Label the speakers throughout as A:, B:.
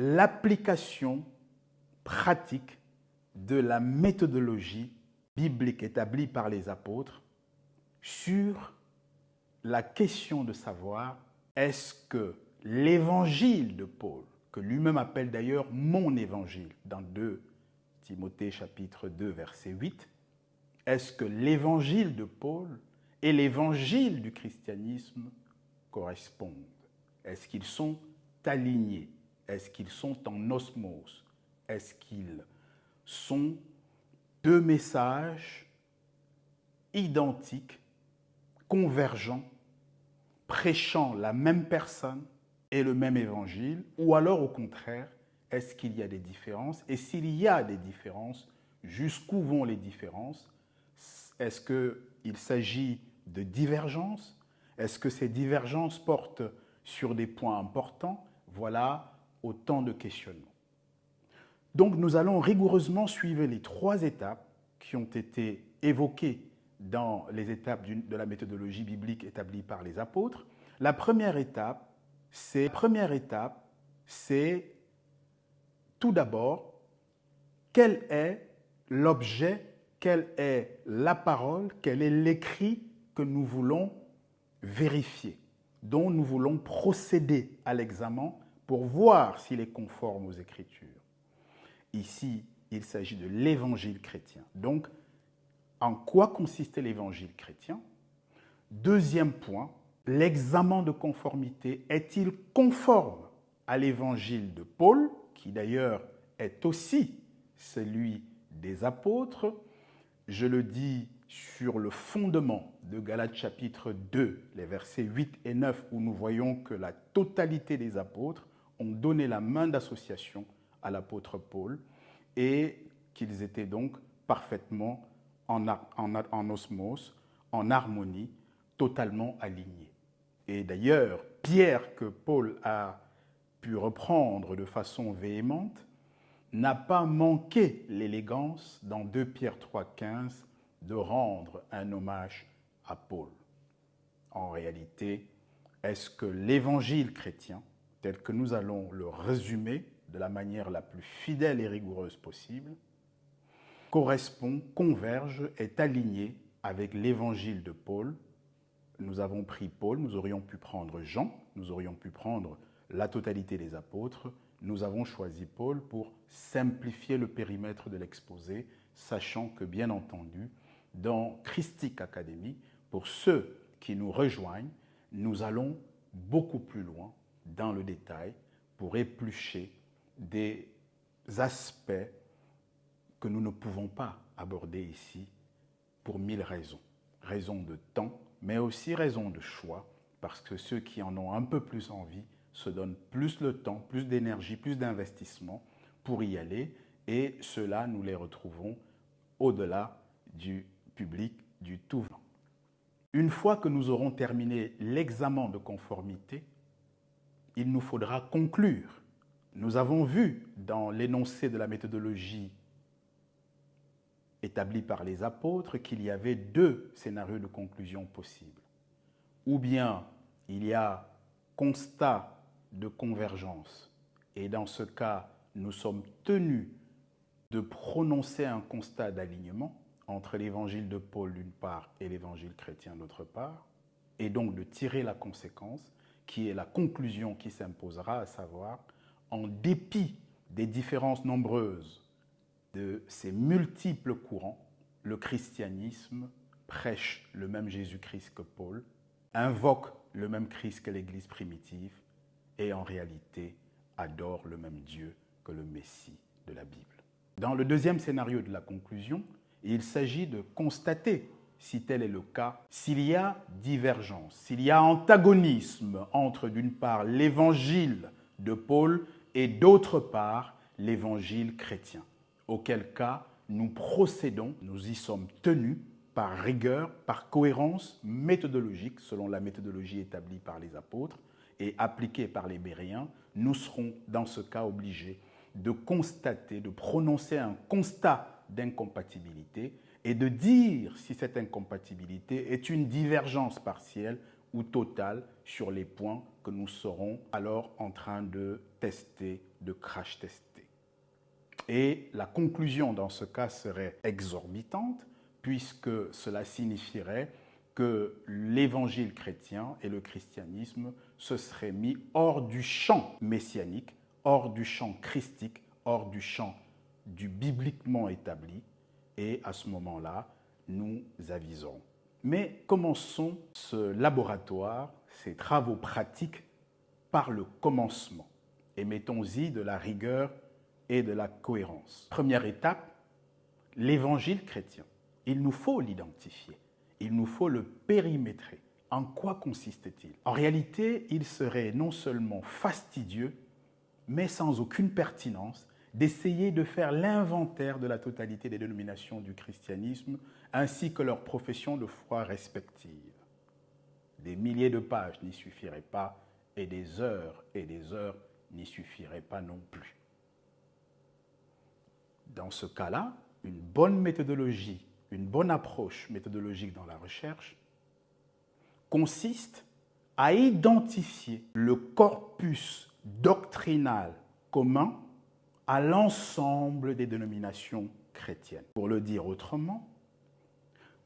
A: l'application pratique de la méthodologie biblique établie par les apôtres sur la question de savoir est-ce que l'évangile de Paul, que lui-même appelle d'ailleurs mon évangile dans 2 Timothée chapitre 2 verset 8, est-ce que l'évangile de Paul et l'évangile du christianisme correspondent? Est-ce qu'ils sont alignés? Est-ce qu'ils sont en osmose? Est-ce qu'ils sont deux messages identiques, convergents, prêchant la même personne et le même évangile? Ou alors au contraire, est-ce qu'il y a des différences? Et s'il y a des différences, jusqu'où vont les différences? Est-ce qu'il s'agit de divergences? Est-ce que ces divergences portent sur des points importants? Voilà autant de questionnements. Donc nous allons rigoureusement suivre les 3 étapes qui ont été évoquées dans les étapes de la méthodologie biblique établie par les apôtres. La première étape, c'est tout d'abord quel est l'objet, quelle est la parole, quel est l'écrit que nous voulons vérifier, dont nous voulons procéder à l'examen pour voir s'il est conforme aux Écritures. Ici, il s'agit de l'évangile chrétien. Donc, en quoi consistait l'évangile chrétien? Deuxième point, l'examen de conformité est-il conforme à l'évangile de Paul, qui d'ailleurs est aussi celui des apôtres? Je le dis sur le fondement de Galates chapitre 2, les versets 8 et 9, où nous voyons que la totalité des apôtres ont donné la main d'association à l'apôtre Paul et qu'ils étaient donc parfaitement en osmose, en harmonie, totalement alignés. Et d'ailleurs, Pierre, que Paul a pu reprendre de façon véhémente, n'a pas manqué l'élégance dans 2 Pierre 3,15 de rendre un hommage à Paul. En réalité, est-ce que l'évangile chrétien, tel que nous allons le résumer de la manière la plus fidèle et rigoureuse possible, correspond, converge, est aligné avec l'évangile de Paul? Nous avons pris Paul, nous aurions pu prendre Jean, nous aurions pu prendre la totalité des apôtres. Nous avons choisi Paul pour simplifier le périmètre de l'exposé, sachant que, bien entendu, dans Christic Academy, pour ceux qui nous rejoignent, nous allons beaucoup plus loin dans le détail pour éplucher des aspects que nous ne pouvons pas aborder ici pour 1000 raisons. Raisons de temps, mais aussi raisons de choix, parce que ceux qui en ont un peu plus envie se donnent plus le temps, plus d'énergie, plus d'investissement pour y aller, et ceux-là, nous les retrouvons au-delà du public du tout venant. Une fois que nous aurons terminé l'examen de conformité, il nous faudra conclure. Nous avons vu dans l'énoncé de la méthodologie établie par les apôtres qu'il y avait 2 scénarios de conclusion possibles. Ou bien il y a constat de convergence, et dans ce cas, nous sommes tenus de prononcer un constat d'alignement entre l'évangile de Paul d'une part et l'évangile chrétien d'autre part, et donc de tirer la conséquence, qui est la conclusion qui s'imposera, à savoir, en dépit des différences nombreuses de ces multiples courants, le christianisme prêche le même Jésus-Christ que Paul, invoque le même Christ que l'Église primitive et en réalité adore le même Dieu que le Messie de la Bible. Dans le deuxième scénario de la conclusion, il s'agit de constater, si tel est le cas, s'il y a divergence, s'il y a antagonisme entre d'une part l'évangile de Paul et d'autre part l'évangile chrétien. Auquel cas, nous procédons, nous y sommes tenus par rigueur, par cohérence méthodologique, selon la méthodologie établie par les apôtres et appliquée par les Béréens, nous serons dans ce cas obligés de constater, de prononcer un constat d'incompatibilité et de dire si cette incompatibilité est une divergence partielle ou totale sur les points que nous serons alors en train de tester de crash-tester. Et la conclusion dans ce cas serait exorbitante, puisque cela signifierait que l'évangile chrétien et le christianisme se seraient mis hors du champ messianique, hors du champ christique, hors du champ du bibliquement établi, et à ce moment-là, nous aviserons. Mais commençons ce laboratoire, ces travaux pratiques, par le commencement, et mettons-y de la rigueur et de la cohérence. Première étape, l'évangile chrétien. Il nous faut l'identifier, il nous faut le périmétrer. En quoi consiste-t-il? En réalité, il serait non seulement fastidieux, mais sans aucune pertinence, d'essayer de faire l'inventaire de la totalité des dénominations du christianisme, ainsi que leurs professions de foi respectives. Des milliers de pages n'y suffiraient pas, et des heures n'y suffiraient pas non plus. Dans ce cas-là, une bonne méthodologie, une bonne approche méthodologique dans la recherche consiste à identifier le corpus doctrinal commun à l'ensemble des dénominations chrétiennes. Pour le dire autrement,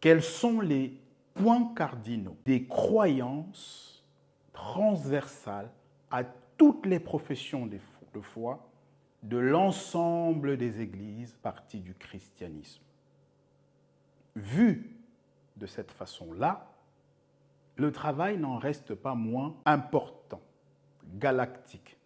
A: quels sont les points cardinaux des croyances transversales à toutes les professions de foi de l'ensemble des églises parties du christianisme. Vu de cette façon-là, le travail n'en reste pas moins important, galactique,